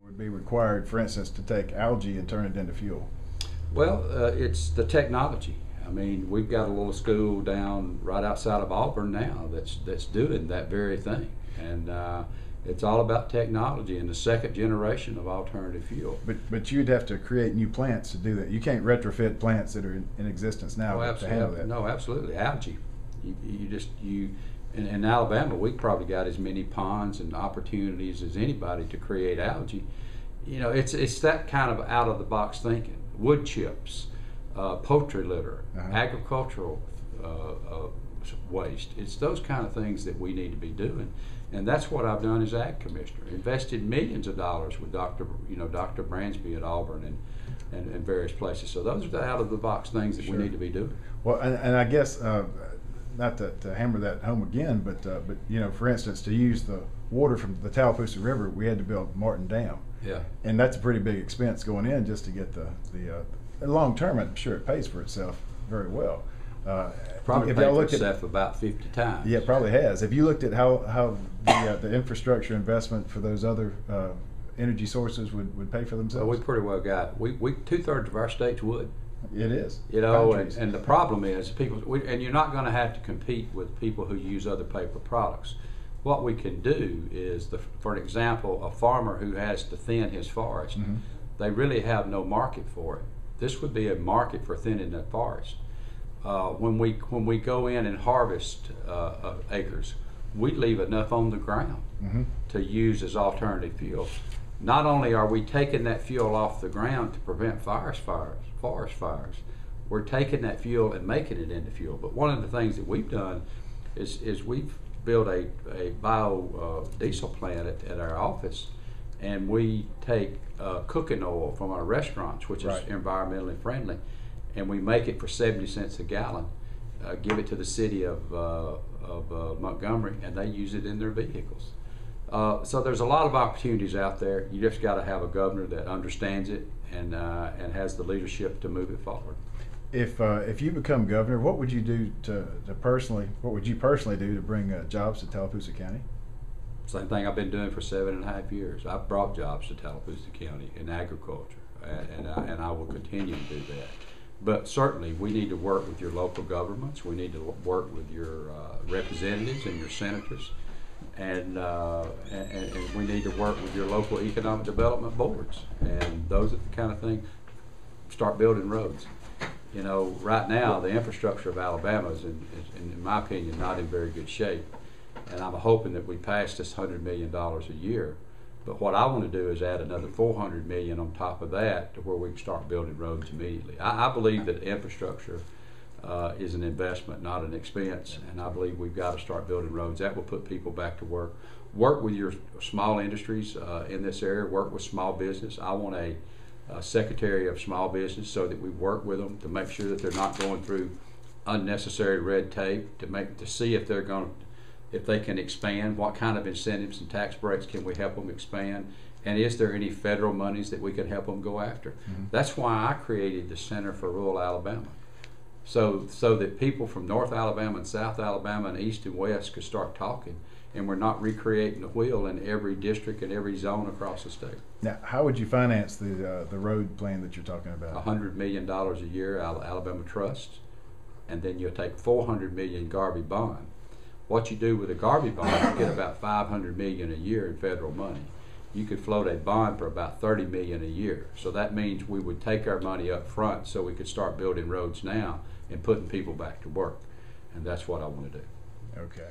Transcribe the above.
Would be required, for instance, to take algae and turn it into fuel? Well, it's the technology. I mean, we've got a little school down right outside of Auburn now that's doing that very thing, and it's all about technology and the second generation of alternative fuel. But you'd have to create new plants to do that. You can't retrofit plants that are in existence now to handle that. No, absolutely. Algae. In Alabama, we've probably got as many ponds and opportunities as anybody to create algae. You know, it's that kind of out of the box thinking. Wood chips, poultry litter, agricultural waste. It's those kind of things that we need to be doing, and that's what I've done as Ag Commissioner. Invested millions of dollars with Dr. Bransby at Auburn and various places. So those are the out of the box things that we need to be doing. Well, and I guess not to hammer that home again, but you know, for instance, to use the water from the Tallapoosa River, we had to build Martin Dam. Yeah. And that's a pretty big expense going in just to get the long term. I'm sure it pays for itself very well. Probably paid for itself about 50 times. Yeah, it probably has. Have you looked at how the infrastructure investment for those other energy sources would pay for themselves? Well, we pretty well got. We 2/3 of our states would. It is. You know, and the problem is and you're not going to have to compete with people who use other paper products. What we can do is, for an example, a farmer who has to thin his forest, they really have no market for it. This would be a market for thinning that forest. When we go in and harvest acres, we leave enough on the ground to use as alternative fuel. Not only are we taking that fuel off the ground to prevent forest fires, we're taking that fuel and making it into fuel. But one of the things that we've done is we've built a biodiesel plant at our office, and we take cooking oil from our restaurants, which is environmentally friendly, and we make it for 70 cents a gallon, give it to the city of Montgomery, and they use it in their vehicles. So there's a lot of opportunities out there. You just got to have a governor that understands it and has the leadership to move it forward. If you become governor, what would you do What would you personally do to bring jobs to Tallapoosa County? Same thing I've been doing for 7.5 years. I've brought jobs to Tallapoosa County in agriculture, and I will continue to do that. But certainly, we need to work with your local governments. We need to work with your representatives and your senators, and we need to work with your local economic development boards. And those are the kind of things. Start building roads. You know, right now the infrastructure of Alabama is, in my opinion, not in very good shape. And I'm hoping that we pass this $100 million a year. But what I want to do is add another $400 million on top of that to where we can start building roads immediately. I believe that infrastructure is an investment, not an expense, and I believe we've got to start building roads. That will put people back to work. Work with your small industries in this area. Work with small business. I want a Secretary of Small Business so that we work with them to make sure that they're not going through unnecessary red tape, to see if they can expand, what kind of incentives and tax breaks can we help them expand, and is there any federal monies that we could help them go after. That's why I created the Center for Rural Alabama, so that people from North Alabama and South Alabama and East and West could start talking, and we're not recreating the wheel in every district and every zone across the state. Now, how would you finance the road plan that you're talking about? $100 million a year out of Alabama Trust, and then you'll take $400 million Garvey bond. What you do with a Garvey bond, you get about $500 million a year in federal money. You could float a bond for about $30 million a year. So that means we would take our money up front so we could start building roads now and putting people back to work. And that's what I want to do. Okay.